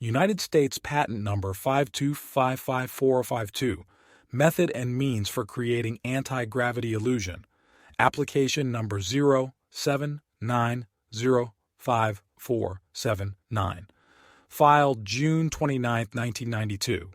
United States Patent Number 5255452, Method and Means for Creating Anti-Gravity Illusion, Application Number 079054779, filed June 29, 1992.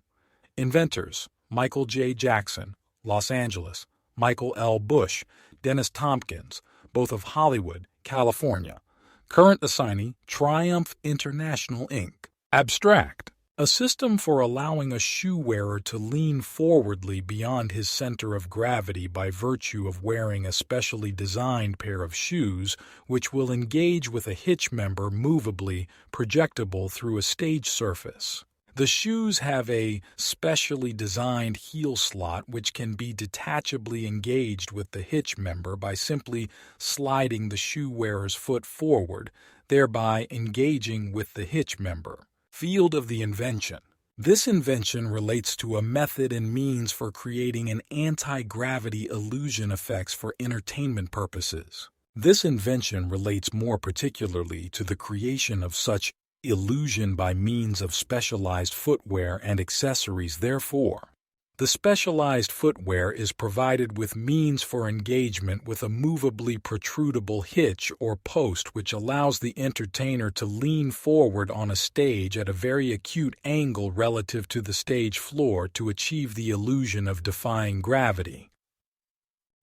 Inventors: Michael J. Jackson, Los Angeles; Michael L. Bush, Dennis Tompkins, both of Hollywood, California. Current assignee: Triumph International, Inc. Abstract: a system for allowing a shoe wearer to lean forwardly beyond his center of gravity by virtue of wearing a specially designed pair of shoes which will engage with a hitch member movably projectable through a stage surface. The shoes have a specially designed heel slot which can be detachably engaged with the hitch member by simply sliding the shoe wearer's foot forward, thereby engaging with the hitch member. Field of the invention. This invention relates to a method and means for creating an anti-gravity illusion effects for entertainment purposes. This invention relates more particularly to the creation of such illusion by means of specialized footwear and accessories. Therefore, the specialized footwear is provided with means for engagement with a movably protrudable hitch or post which allows the entertainer to lean forward on a stage at a very acute angle relative to the stage floor to achieve the illusion of defying gravity.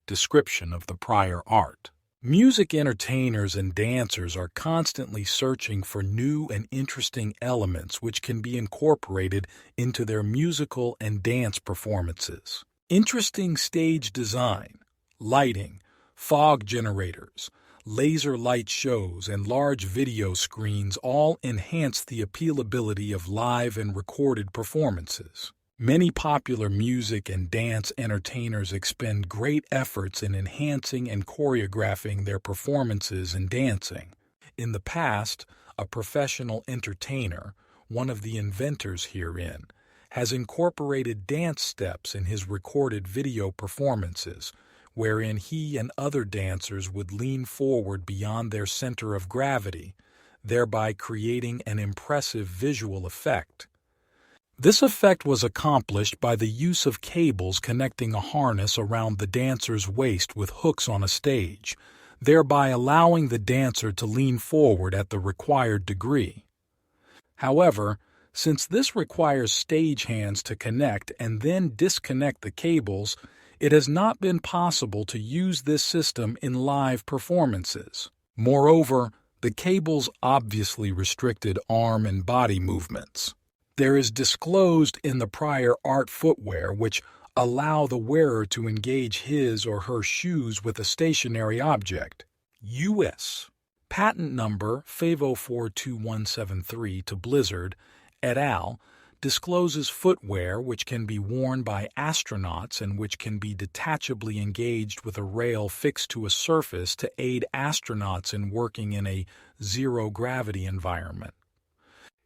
Description of the prior art. Music entertainers and dancers are constantly searching for new and interesting elements which can be incorporated into their musical and dance performances. Interesting stage design, lighting, fog generators, laser light shows, and large video screens all enhance the appealability of live and recorded performances. Many popular music and dance entertainers expend great efforts in enhancing and choreographing their performances and dancing. In the past, a professional entertainer, one of the inventors herein, has incorporated dance steps in his recorded video performances, wherein he and other dancers would lean forward beyond their center of gravity, thereby creating an impressive visual effect. This effect was accomplished by the use of cables connecting a harness around the dancer's waist with hooks on a stage, thereby allowing the dancer to lean forward at the required degree. However, since this requires stagehands to connect and then disconnect the cables, it has not been possible to use this system in live performances. Moreover, the cables obviously restricted arm and body movements. There is disclosed in the prior art footwear which allow the wearer to engage his or her shoes with a stationary object. U.S. Patent Number 5042173 to Blizzard, et al., discloses footwear which can be worn by astronauts and which can be detachably engaged with a rail fixed to a surface to aid astronauts in working in a zero-gravity environment.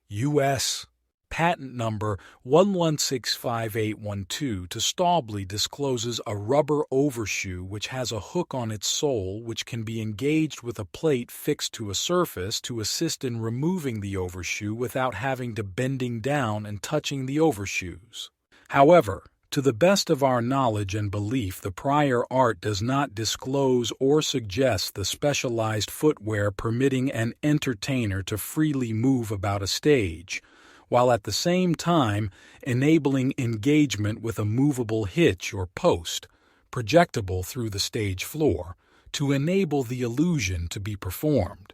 U.S. Patent Number 1165812 to Staubli discloses a rubber overshoe which has a hook on its sole which can be engaged with a plate fixed to a surface to assist in removing the overshoe without having to bending down and touching the overshoes. However, to the best of our knowledge and belief, the prior art does not disclose or suggest the specialized footwear permitting an entertainer to freely move about a stage, while at the same time enabling engagement with a movable hitch or post, projectable through the stage floor, to enable the illusion to be performed.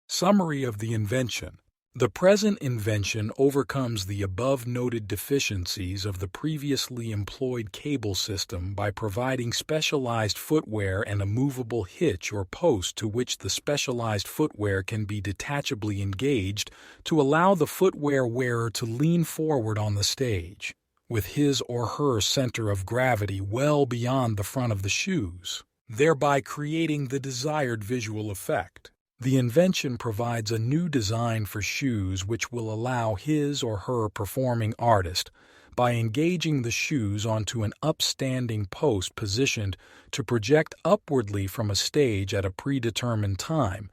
Summary of the invention. The present invention overcomes the above-noted deficiencies of the previously employed cable system by providing specialized footwear and a movable hitch or post to which the specialized footwear can be detachably engaged to allow the footwear wearer to lean forward on the stage, with his or her center of gravity well beyond the front of the shoes, thereby creating the desired visual effect. The invention provides a new design for shoes which will allow his or her performing artist, by engaging the shoes onto an upstanding post positioned to project upwardly from a stage at a predetermined time,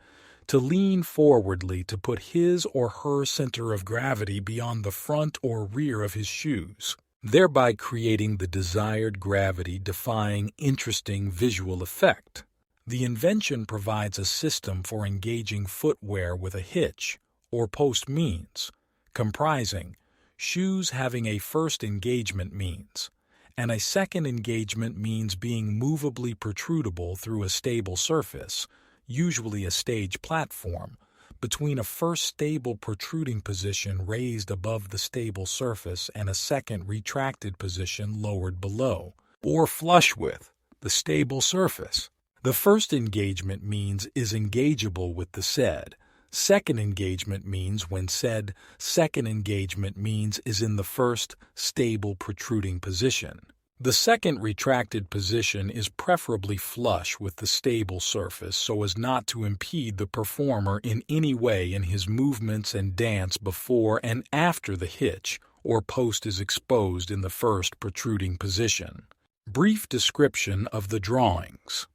to lean forwardly to put his or her center of gravity beyond the front or rear of his shoes, thereby creating the desired gravity-defying, interesting visual effect. The invention provides a system for engaging footwear with a hitch, or post means, comprising shoes having a first engagement means, and a second engagement means being movably protrudable through a stable surface, usually a stage platform, between a first stable protruding position raised above the stable surface and a second retracted position lowered below, or flush with, the stable surface. The first engagement means is engageable with the said second engagement means when said second engagement means is in the first stable protruding position. The second retracted position is preferably flush with the stable surface so as not to impede the performer in any way in his movements and dance before and after the hitch or post is exposed in the first protruding position. Brief description of the drawings.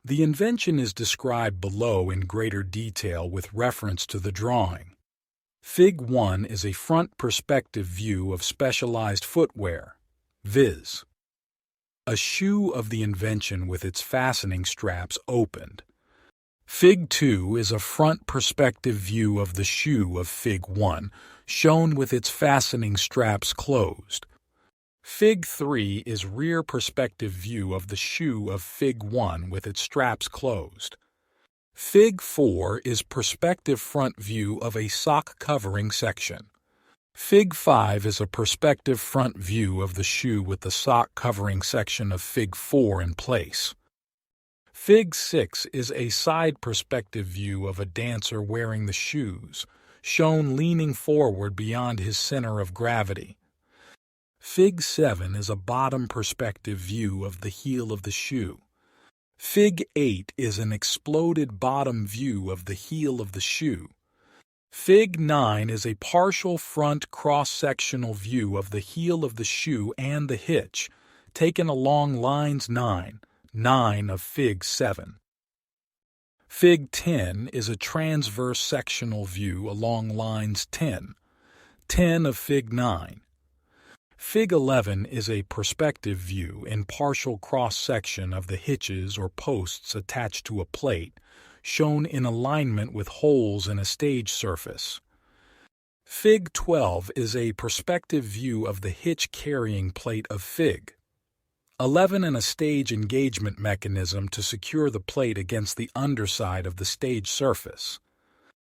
The invention is described below in greater detail with reference to the drawing. Fig 1 is a front perspective view of specialized footwear, viz. A shoe of the invention with its fastening straps opened. Fig 2 is a front perspective view of the shoe of Fig 1, shown with its fastening straps closed. Fig 3 is rear perspective view of the shoe of Fig 1 with its straps closed. Fig 4 is perspective front view of a sock covering section. Fig 5 is a perspective front view of the shoe with the sock covering section of Fig 4 in place. Fig 6 is a side perspective view of a dancer wearing the shoes, shown leaning forward beyond his center of gravity. Fig 7 is a bottom perspective view of the heel of the shoe. Fig 8 is an exploded bottom view of the heel of the shoe. Fig 9 is a partial front cross-sectional view of the heel of the shoe and the hitch, taken along lines 9 of Fig 7. Fig 10 is a transverse sectional view along lines 10 of Fig 9. Fig 11 is a perspective view in partial cross-section of the hitches or posts attached to a plate, shown in alignment with holes in a stage surface. Fig 12 is a perspective view of the hitch carrying plate of Fig 11 and a stage engagement mechanism to secure the plate against the underside of the stage surface.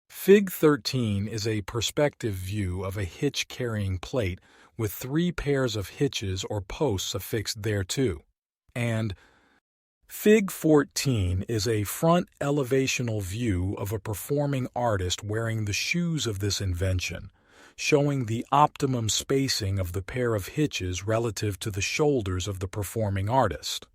Fig 13 is a perspective view of a hitch carrying plate with 3 pairs of hitches or posts affixed thereto. And Fig 14 is a front elevational view of a performing artist wearing the shoes of this invention, showing the optimum spacing of the pair of hitches relative to the shoulders of the performing artist.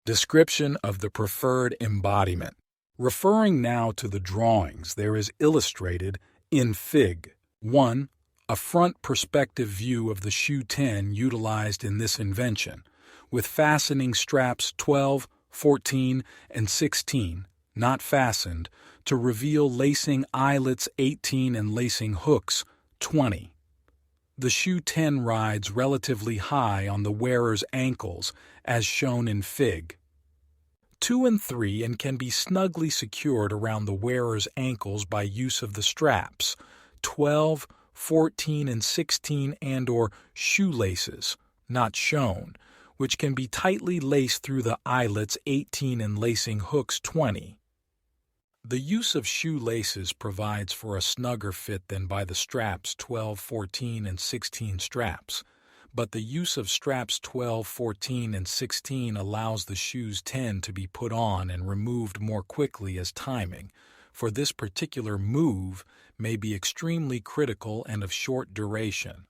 Description of the preferred embodiment. Referring now to the drawings, there is illustrated in Fig 1 a front perspective view of the shoe 10 utilized in this invention, with fastening straps 12, 14, and 16 not fastened to reveal lacing eyelets 18 and lacing hooks 20. The shoe 10 rides relatively high on the wearer's ankles as shown in Fig 2 and 3 and can be snugly secured around the wearer's ankles by use of the straps 12, 14, and 16 and/or shoelaces, not shown, which can be tightly laced through the eyelets 18 and lacing hooks 20. The use of shoelaces provides for a snugger fit than by the straps 12, 14, and 16 straps, but the use of straps 12, 14, and 16 allows the shoes 10 to be put on and removed more quickly as timing, for this particular move may be extremely critical and of short duration.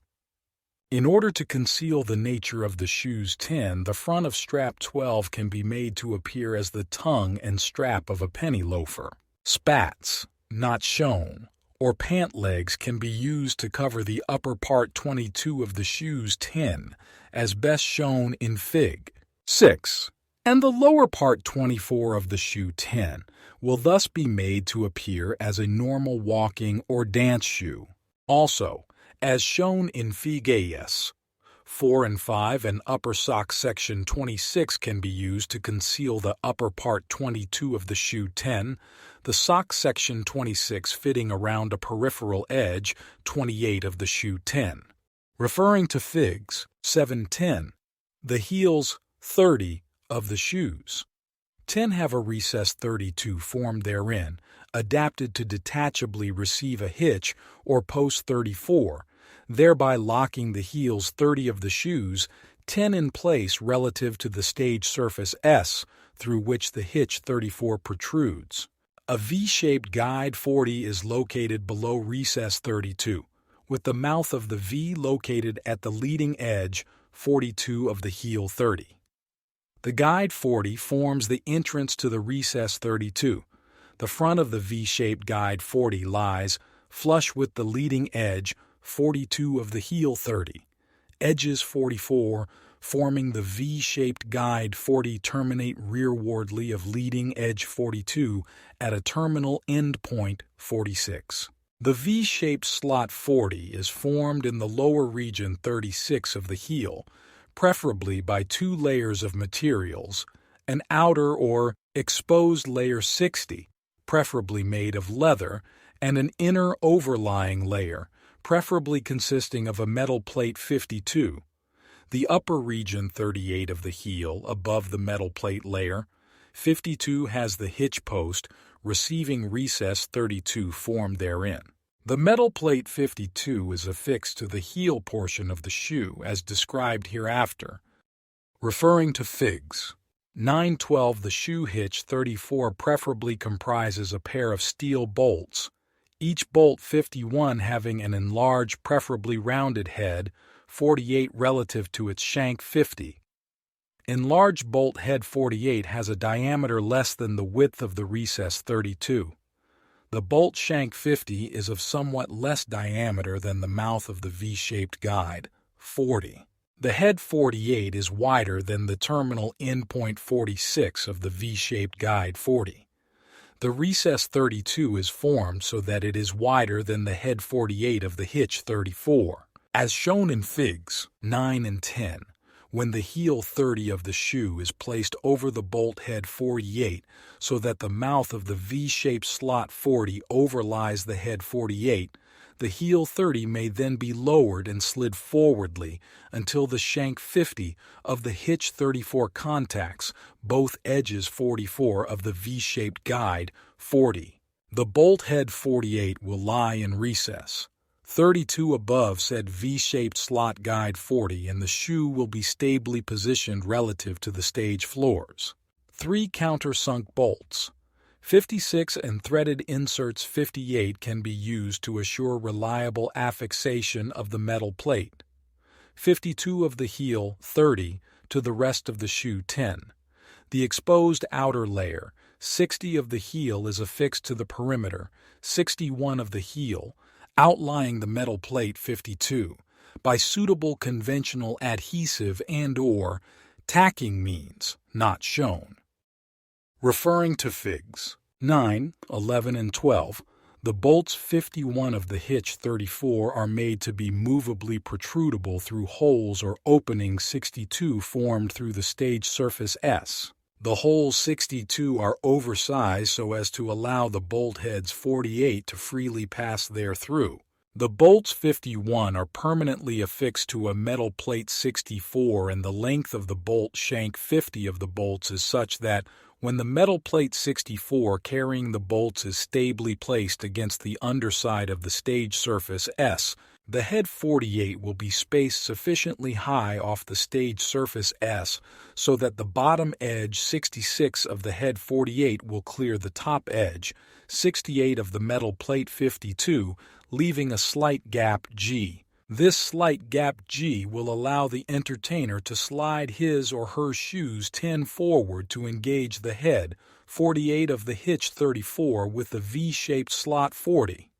In order to conceal the nature of the shoes 10, the front of strap 12 can be made to appear as the tongue and strap of a penny loafer. Spats, not shown, or pant legs can be used to cover the upper part 22 of the shoes 10, as best shown in Fig 6. and the lower part 24 of the shoe 10 will thus be made to appear as a normal walking or dance shoe. Also, as shown in Figures 4 and 5, an upper sock section 26 can be used to conceal the upper part 22 of the shoe 10, the sock section 26 fitting around a peripheral edge 28 of the shoe 10. Referring to Figs 7-10, the heels 30 of the shoes 10 have a recess 32 formed therein, adapted to detachably receive a hitch or post 34, thereby locking the heels 30 of the shoes 10 in place relative to the stage surface S through which the hitch 34 protrudes. A V-shaped guide 40 is located below recess 32, with the mouth of the V located at the leading edge 42 of the heel 30. The guide 40 forms the entrance to the recess 32. The front of the V-shaped guide 40 lies flush with the leading edge 42 of the heel 30. Edges 44, forming the V-shaped guide 40, terminate rearwardly of leading edge 42 at a terminal end point 46. The V-shaped slot 40 is formed in the lower region 36 of the heel, preferably by two layers of materials, an outer or exposed layer 60, preferably made of leather, and an inner overlying layer, preferably consisting of a metal plate 52. The upper region 38 of the heel, above the metal plate layer, 52 has the hitch post, receiving recess 32 formed therein. The metal plate 52 is affixed to the heel portion of the shoe as described hereafter. Referring to Figs 9-12, the shoe hitch 34 preferably comprises a pair of steel bolts, each bolt 51 having an enlarged, preferably rounded head, 48 relative to its shank 50. Enlarged bolt head 48 has a diameter less than the width of the recess 32. The bolt shank 50 is of somewhat less diameter than the mouth of the V-shaped guide, 40. The head 48 is wider than the terminal endpoint 46 of the V-shaped guide 40. The recess 32 is formed so that it is wider than the head 48 of the hitch 34. As shown in Figs 9 and 10, when the heel 30 of the shoe is placed over the bolt head 48 so that the mouth of the V-shaped slot 40 overlies the head 48, the heel 30 may then be lowered and slid forwardly until the shank 50 of the hitch 34 contacts both edges 44 of the V-shaped guide 40. The bolt head 48 will lie in recess 32 above said V-shaped slot guide 40, and the shoe will be stably positioned relative to the stage floors. 3 countersunk bolts 56 and threaded inserts 58 can be used to assure reliable affixation of the metal plate. 52 of the heel 30 to the rest of the shoe 10. The exposed outer layer 60 of the heel is affixed to the perimeter 61 of the heel, outlying the metal plate 52, by suitable conventional adhesive and/or tacking means not shown. Referring to Figs 9, 11, and 12, the bolts 51 of the hitch 34 are made to be movably protrudable through holes or openings 62 formed through the stage surface S. The holes 62 are oversized so as to allow the bolt heads 48 to freely pass therethrough. The bolts 51 are permanently affixed to a metal plate 64, and the length of the bolt shank 50 of the bolts is such that when the metal plate 64 carrying the bolts is stably placed against the underside of the stage surface S, the head 48 will be spaced sufficiently high off the stage surface S so that the bottom edge 66 of the head 48 will clear the top edge 68 of the metal plate 52, leaving a slight gap G. This slight gap G will allow the entertainer to slide his or her shoes 10 forward to engage the head 48 of the hitch 34 with the V-shaped slot 40.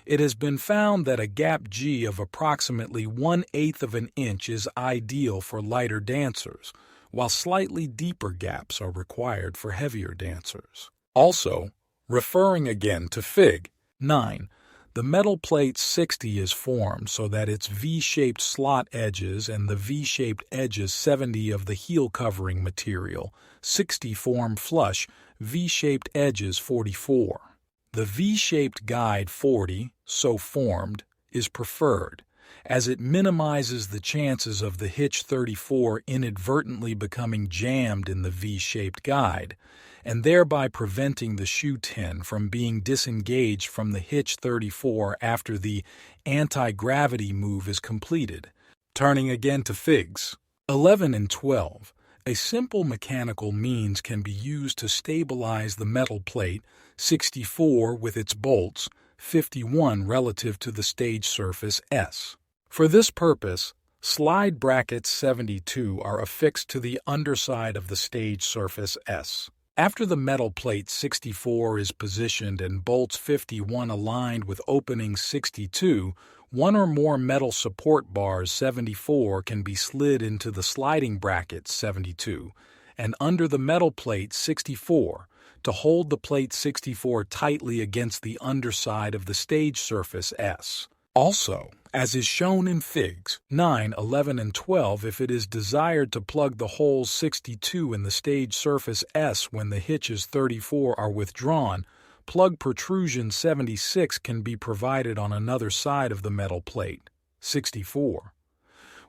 It has been found that a gap G of approximately 1/8 of an inch is ideal for lighter dancers, while slightly deeper gaps are required for heavier dancers. Also, referring again to Fig. 9, the metal plate 60 is formed so that its V-shaped slot edges and the V-shaped edges 70 of the heel covering material 60 form flush V-shaped edges 44. The V-shaped guide 40, so formed, is preferred, as it minimizes the chances of the hitch 34 inadvertently becoming jammed in the V-shaped guide, and thereby preventing the shoe tin from being disengaged from the hitch 34 after the anti-gravity move is completed. Turning again to Figs. 11 and 12. A simple mechanical means can be used to stabilize the metal plate 64 with its bolts 51 relative to the stage surface S. For this purpose, slide brackets 72 are affixed to the underside of the stage surface S. After the metal plate 64 is positioned and bolts 51 aligned with opening 62, one or more metal support bars 74 can be slid into the sliding bracket 72 and under the metal plate 64 to hold the plate 64 tightly against the underside of the stage surface S. Also, as is shown in Figs. 9, 11, and 12, if it is desired to plug the holes 62 in the stage surface S when the hitches 34 are withdrawn, plug protrusion 76 can be provided on another side of the metal plate 64.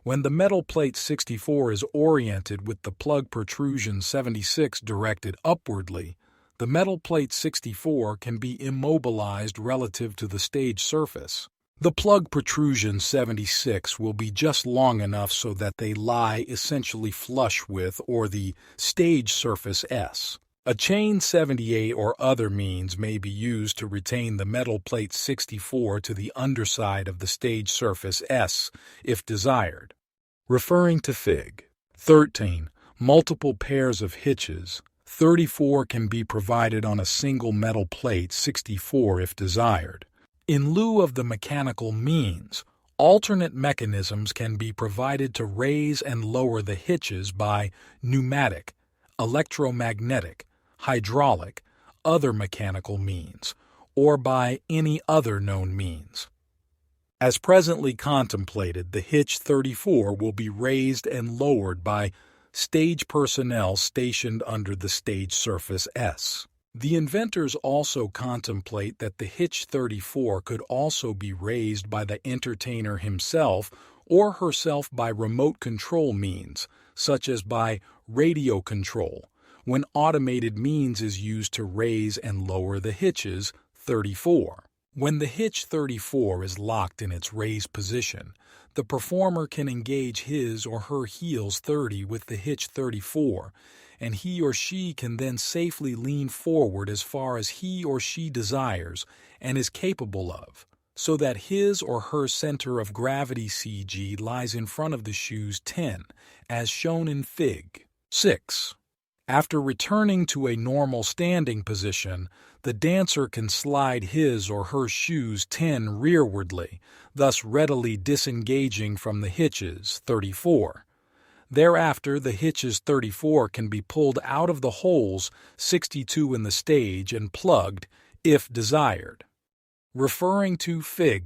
When the metal plate 64 is oriented with the plug protrusion 76 directed upwardly, the metal plate 64 can be immobilized relative to the stage surface. The plug protrusion 76 will be just long enough so that they lie essentially flush with or the stage surface S. A chain 78 or other means may be used to retain the metal plate 64 to the underside of the stage surface S if desired. Referring to Fig. 13, multiple pairs of hitches 34 can be provided on a single metal plate 64 if desired. In lieu of the mechanical means, alternate mechanisms can be provided to raise and lower the hitches by pneumatic, electromagnetic, hydraulic, other mechanical means, or by any other known means. As presently contemplated, the hitch 34 will be raised and lowered by stage personnel stationed under the stage surface S. The inventors also contemplate that the hitch 34 could also be raised by the entertainer himself or herself by remote control means, such as by radio control, when automated means is used to raise and lower the hitches 34. When the hitch 34 is locked in its raised position, the performer can engage his or her heels 30 with the hitch 34, and he or she can then safely lean forward as far as he or she desires and is capable of, so that his or her center of gravity CG lies in front of the shoe's 10, as shown in Fig. 6. After returning to a normal standing position, the dancer can slide his or her shoes 10 rearwardly, thus readily disengaging from the hitches 34. Thereafter, the hitches 34 can be pulled out of the holes 62 in the stage and plugged, if desired. Referring to Fig.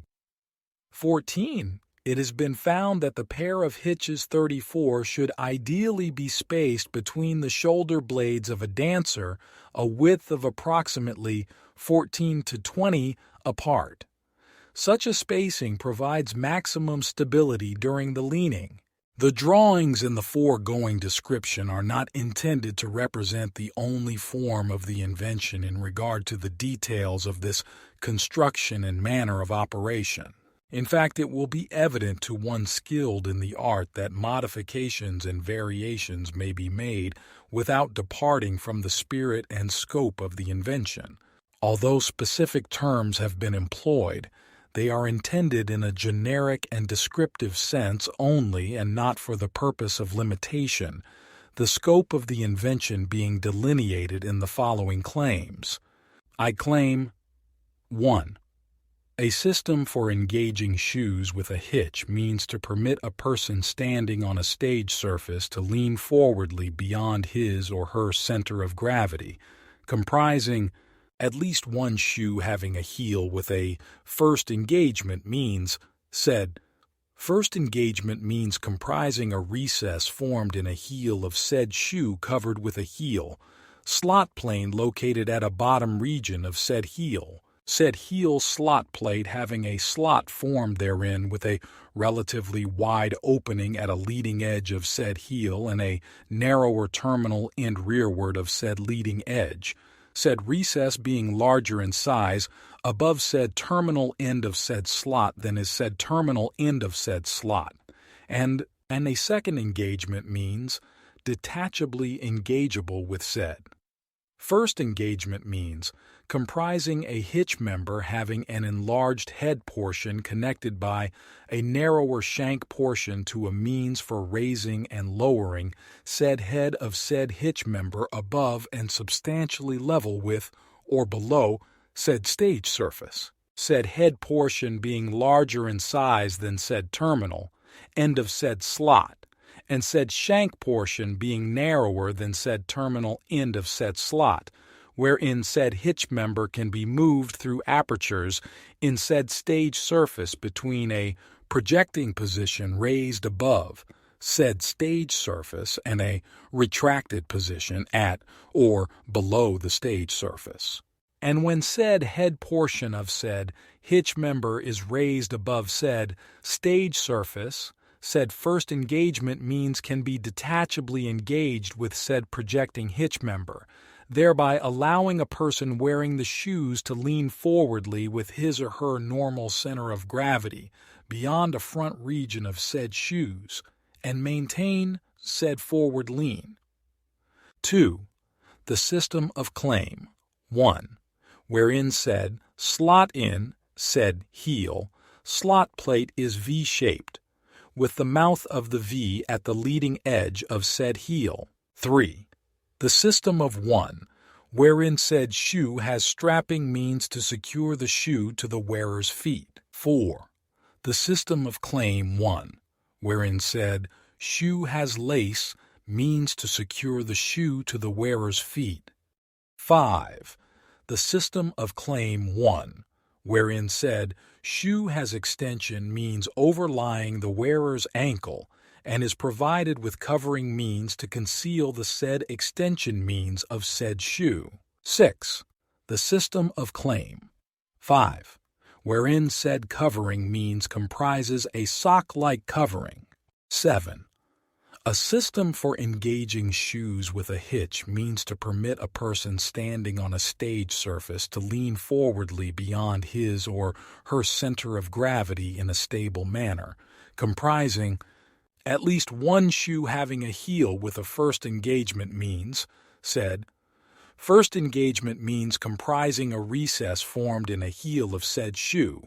14, it has been found that the pair of hitches 34 should ideally be spaced between the shoulder blades of a dancer a width of approximately 14 to 20 apart. Such a spacing provides maximum stability during the leaning. The drawings in the foregoing description are not intended to represent the only form of the invention in regard to the details of this construction and manner of operation. In fact, it will be evident to one skilled in the art that modifications and variations may be made without departing from the spirit and scope of the invention. Although specific terms have been employed, they are intended in a generic and descriptive sense only and not for the purpose of limitation, the scope of the invention being delineated in the following claims. I claim 1. A system for engaging shoes with a hitch means to permit a person standing on a stage surface to lean forwardly beyond his or her center of gravity, comprising at least one shoe having a heel with a first engagement means, said first engagement means comprising a recess formed in a heel of said shoe covered with a heel, slot plane located at a bottom region of said heel slot plate having a slot formed therein with a relatively wide opening at a leading edge of said heel and a narrower terminal end rearward of said leading edge, said recess being larger in size above said terminal end of said slot than is said terminal end of said slot, and a second engagement means detachably engageable with said. First engagement means comprising a hitch member having an enlarged head portion connected by a narrower shank portion to a means for raising and lowering said head of said hitch member above and substantially level with or below said stage surface, said head portion being larger in size than said terminal end of said slot, and said shank portion being narrower than said terminal end of said slot, wherein said hitch member can be moved through apertures in said stage surface between a projecting position raised above said stage surface and a retracted position at or below the stage surface. And when said head portion of said hitch member is raised above said stage surface, said first engagement means can be detachably engaged with said projecting hitch member, thereby allowing a person wearing the shoes to lean forwardly with his or her normal center of gravity beyond a front region of said shoes and maintain said forward lean. 2. The system of claim. 1. Wherein said slot in said heel slot plate is V-shaped, with the mouth of the V at the leading edge of said heel. 3. The system of 1, wherein said shoe has strapping means to secure the shoe to the wearer's feet. 4. The system of claim 1, wherein said shoe has lace means to secure the shoe to the wearer's feet. 5. The system of claim 1, wherein said shoe has extension means overlying the wearer's ankle and is provided with covering means to conceal the said extension means of said shoe. 6. The system of claim. 5. Wherein said covering means comprises a sock-like covering. 7. A system for engaging shoes with a hitch means to permit a person standing on a stage surface to lean forwardly beyond his or her center of gravity in a stable manner, comprising at least one shoe having a heel with a first engagement means, said. First engagement means comprising a recess formed in a heel of said shoe,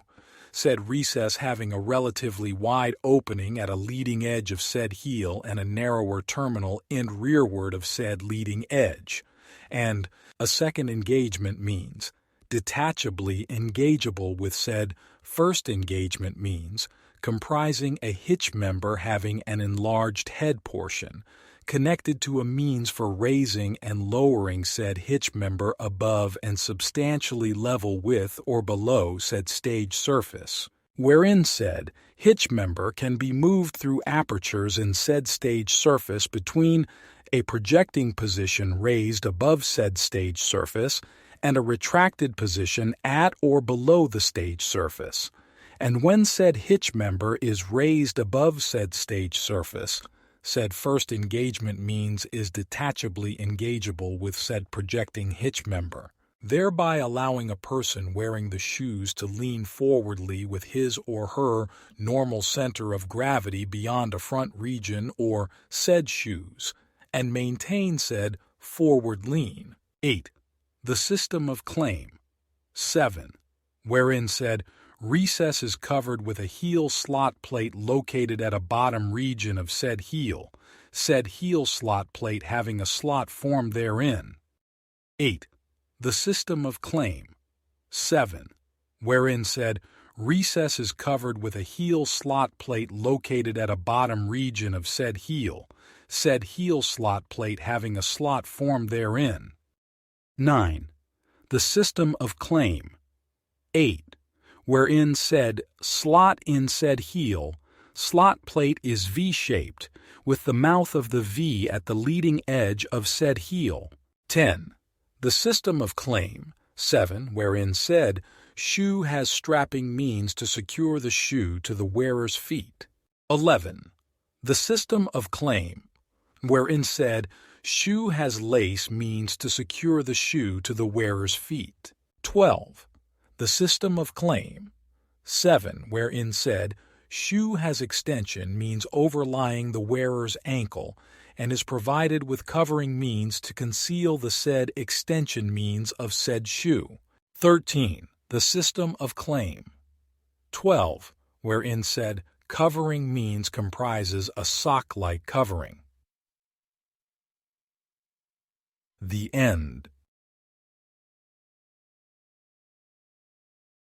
said recess having a relatively wide opening at a leading edge of said heel and a narrower terminal end rearward of said leading edge, and a second engagement means detachably engageable with said first engagement means comprising a hitch member having an enlarged head portion connected to a means for raising and lowering said hitch member above and substantially level with or below said stage surface, wherein said hitch member can be moved through apertures in said stage surface between a projecting position raised above said stage surface and a retracted position at or below the stage surface, and when said hitch member is raised above said stage surface, said first engagement means is detachably engageable with said projecting hitch member, thereby allowing a person wearing the shoes to lean forwardly with his or her normal center of gravity beyond a front region or said shoes, and maintain said forward lean. 8. The system of claim. 7. Wherein said recess is covered with a heel slot plate located at a bottom region of said heel slot plate having a slot formed therein. 8. The system of claim. 7. Wherein said Recess is covered with a heel slot plate located at a bottom region of said heel slot plate having a slot formed therein. 9. The system of claim. 8. Wherein said slot in said heel slot plate is V-shaped, with the mouth of the V at the leading edge of said heel. 10. The system of claim. 7. Wherein said shoe has strapping means to secure the shoe to the wearer's feet. 11. The system of claim. Wherein said shoe has lace means to secure the shoe to the wearer's feet. 12. The system of claim. 7. Wherein said shoe has extension means overlying the wearer's ankle and is provided with covering means to conceal the said extension means of said shoe. 13. The system of claim. 12. Wherein said covering means comprises a sock-like covering. The end.